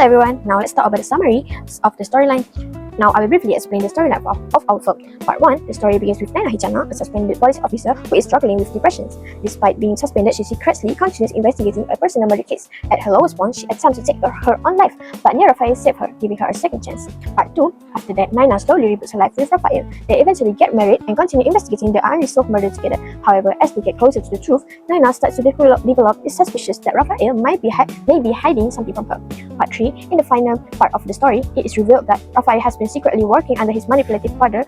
everyone, now let's talk about the summary of the storyline. Now I will briefly explain the storyline of our film. Part 1, the story begins with Naina Hichana, a suspended police officer who is struggling with depression. Despite being suspended, she secretly continues investigating a personal murder case. At her lowest point, she attempts to take her own life, but Raphael saves her, giving her a second chance. Part 2, after that, Naina slowly reboots her life with Raphael. They eventually get married and continue investigating the unresolved murder together. However, as they get closer to the truth, Naina starts to develop is suspicious that Raphael may be hiding something from her. Part 3, in the final part of the story, it is revealed that Raphael has been secretly working under his manipulative father,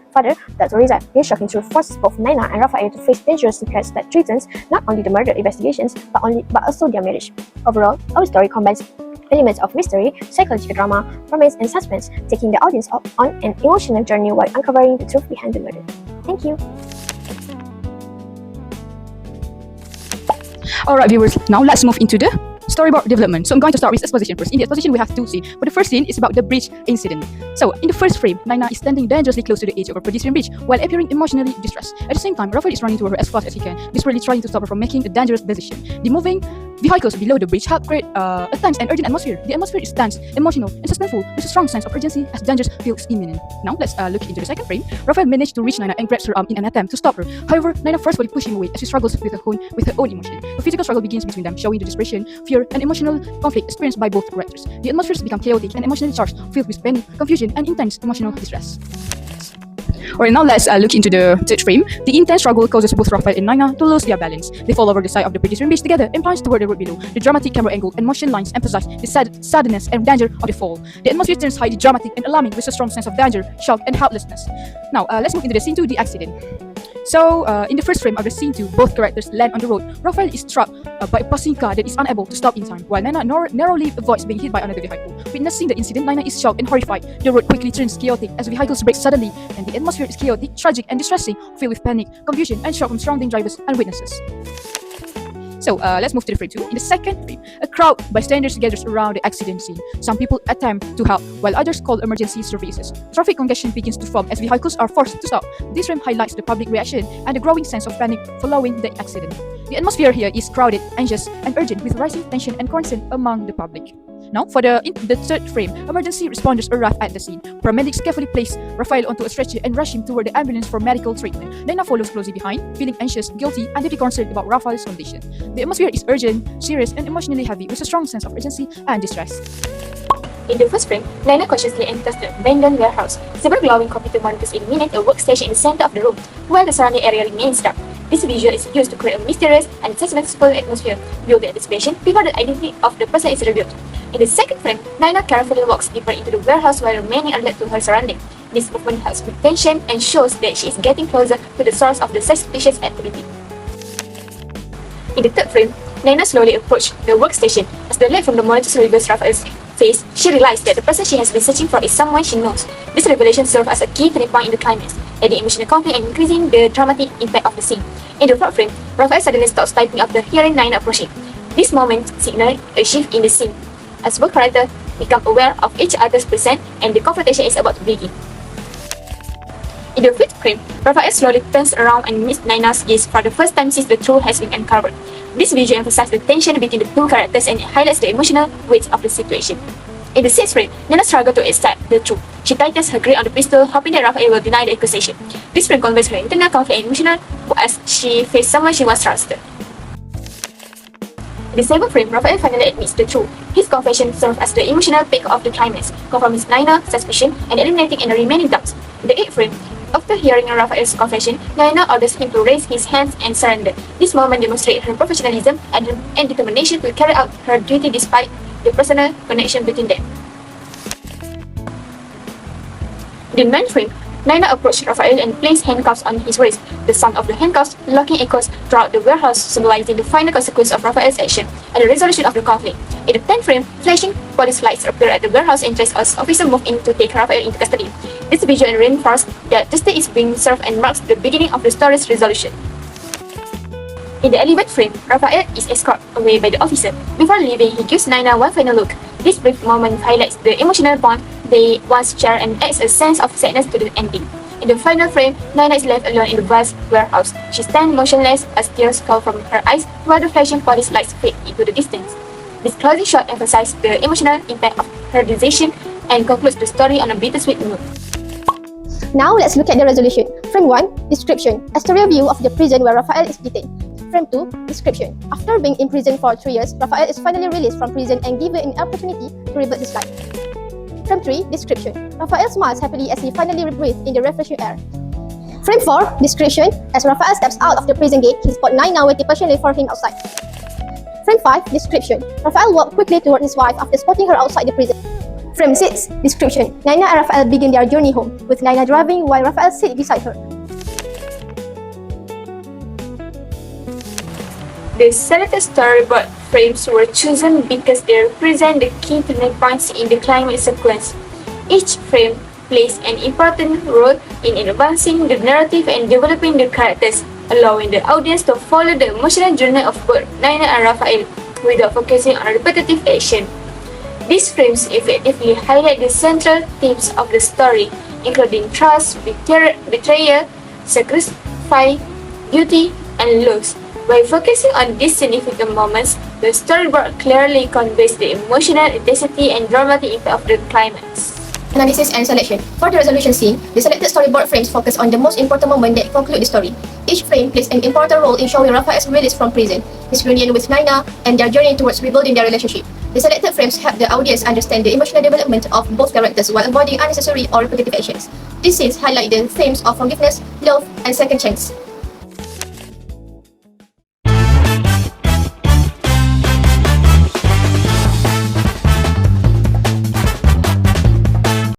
Dr. Riza. This shocking truth forces both Naina and Raphael to face dangerous secrets that threatens not only the murder investigations but also their marriage. Overall, our story combines elements of mystery, psychological drama, romance, and suspense, taking the audience on an emotional journey while uncovering the truth behind the murder. Thank you. Alright viewers, now let's move into the storyboard development. So I'm going to start with exposition first. In the exposition we have two scenes, but the first scene is about the bridge incident. So in the first frame, Naina is standing dangerously close to the edge of a pedestrian bridge while appearing emotionally distressed. At the same time, Raphael is running to her as fast as he can, desperately trying to stop her from making a dangerous decision. The moving vehicles below the bridge help create a tense and urgent atmosphere. The atmosphere is tense, emotional, and suspenseful, with a strong sense of urgency as danger feels imminent. Now let's look into the second frame. Raphael managed to reach Naina and grabs her arm in an attempt to stop her. However, Naina forcefully pushes him away as she struggles with her own emotion. A physical struggle begins between them, showing the desperation, fear, and emotional conflict experienced by both characters. The atmospheres become chaotic and emotionally charged, filled with panic, confusion, and intense emotional distress. Alright, now let's look into the third frame. The intense struggle causes both Raphael and Naina to lose their balance. They fall over the side of the pedestrian bridge together and plunge toward the road below. The dramatic camera angle and motion lines emphasize the sadness and danger of the fall. The atmosphere turns highly dramatic and alarming with a strong sense of danger, shock, and helplessness. Now, let's move into the scene 2, the accident. So, in the first frame of the scene 2, both characters land on the road. Raphael is struck by a passing car that is unable to stop in time, while Naina narrowly avoids being hit by another vehicle. Witnessing the incident, Naina is shocked and horrified. The road quickly turns chaotic as vehicles brake suddenly, and the atmosphere is chaotic, tragic, and distressing, filled with panic, confusion, and shock from surrounding drivers and witnesses. So, let's move to the frame 2. In the second frame, a crowd of bystanders gathers around the accident scene. Some people attempt to help, while others call emergency services. Traffic congestion begins to form as vehicles are forced to stop. This frame highlights the public reaction and the growing sense of panic following the accident. The atmosphere here is crowded, anxious, and urgent, with rising tension and concern among the public. Now, for the third frame, emergency responders arrive at the scene. Paramedics carefully place Raphael onto a stretcher and rush him toward the ambulance for medical treatment. Naina follows closely behind, feeling anxious, guilty, and deeply concerned about Raphael's condition. The atmosphere is urgent, serious, and emotionally heavy, with a strong sense of urgency and distress. In the first frame, Naina cautiously enters the abandoned warehouse. Several glowing computer monitors illuminate a workstation in the center of the room, while the surrounding area remains dark. This visual is used to create a mysterious and suspenseful atmosphere, build the anticipation before the identity of the person is revealed. In the second frame, Naina carefully walks deeper into the warehouse while remaining alert to her surroundings. This movement helps with tension and shows that she is getting closer to the source of the suspicious activity. In the third frame, Naina slowly approaches the workstation. As the light from the monitors reveals Raphael's face, she realizes that the person she has been searching for is someone she knows. This revelation serves as a key turning point in the climax, adding emotional conflict and increasing the dramatic impact of the scene. In the fourth frame, Raphael suddenly stops typing after hearing Naina approaching. This moment signals a shift in the scene, as both characters become aware of each other's presence and the confrontation is about to begin. In the fifth frame, Raphael slowly turns around and meets Naina's gaze for the first time since the truth has been uncovered. This visual emphasizes the tension between the two characters and highlights the emotional weight of the situation. In the sixth frame, Naina struggles to accept the truth. She tightens her grip on the pistol, hoping that Raphael will deny the accusation. This frame conveys her internal conflict and emotional as she faces someone she once trusted. In the seventh frame, Raphael finally admits the truth. His confession serves as the emotional peak of the climax, confirming Naina's suspicion and eliminating any remaining doubts. In the eighth frame, after hearing Raphael's confession, Naina orders him to raise his hands and surrender. This moment demonstrates her professionalism and determination to carry out her duty despite the personal connection between them. In the ninth frame, Naina approached Raphael and placed handcuffs on his wrist. The sound of the handcuffs locking echoes throughout the warehouse, symbolizing the final consequence of Raphael's action and the resolution of the conflict. In the 10th frame, flashing police lights appear at the warehouse entrance as officers move in to take Raphael into custody. This visual reinforces that justice is being served and marks the beginning of the story's resolution. In the 11th frame, Raphael is escorted away by the officer. Before leaving, he gives Naina one final look. This brief moment highlights the emotional bond they once shared and adds a sense of sadness to the ending. In the final frame, Naina is left alone in the vast warehouse. She stands motionless as tears fall from her eyes while the flashing police lights fade into the distance. This closing shot emphasizes the emotional impact of her decision, and concludes the story on a bittersweet note. Now let's look at the resolution. Frame 1, description. A story view of the prison where Raphael is detained. Frame 2, description. After being in prison for 3 years, Raphael is finally released from prison and given an opportunity to rebuild his life. Frame 3, description. Raphael smiles happily as he finally breathes in the refreshing air. Frame 4, description. As Raphael steps out of the prison gate, he spots Naina waiting patiently for him outside. Frame 5, description. Raphael walked quickly toward his wife after spotting her outside the prison. Frame 6, description. Naina and Raphael begin their journey home, with Naina driving while Raphael sits beside her. The selected storyboard frames were chosen because they represent the key turning points in the climax sequence. Each frame plays an important role in advancing the narrative and developing the characters, allowing the audience to follow the emotional journey of both Naina and Raphael without focusing on repetitive action. These frames effectively highlight the central themes of the story, including trust, betrayal, sacrifice, duty, and loss. By focusing on these significant moments, the storyboard clearly conveys the emotional intensity and dramatic impact of the climax. Analysis and selection. For the resolution scene, the selected storyboard frames focus on the most important moment that conclude the story. Each frame plays an important role in showing Raphael's release from prison, his reunion with Naina, and their journey towards rebuilding their relationship. The selected frames help the audience understand the emotional development of both characters while avoiding unnecessary or repetitive actions. These scenes highlight the themes of forgiveness, love, and second chance.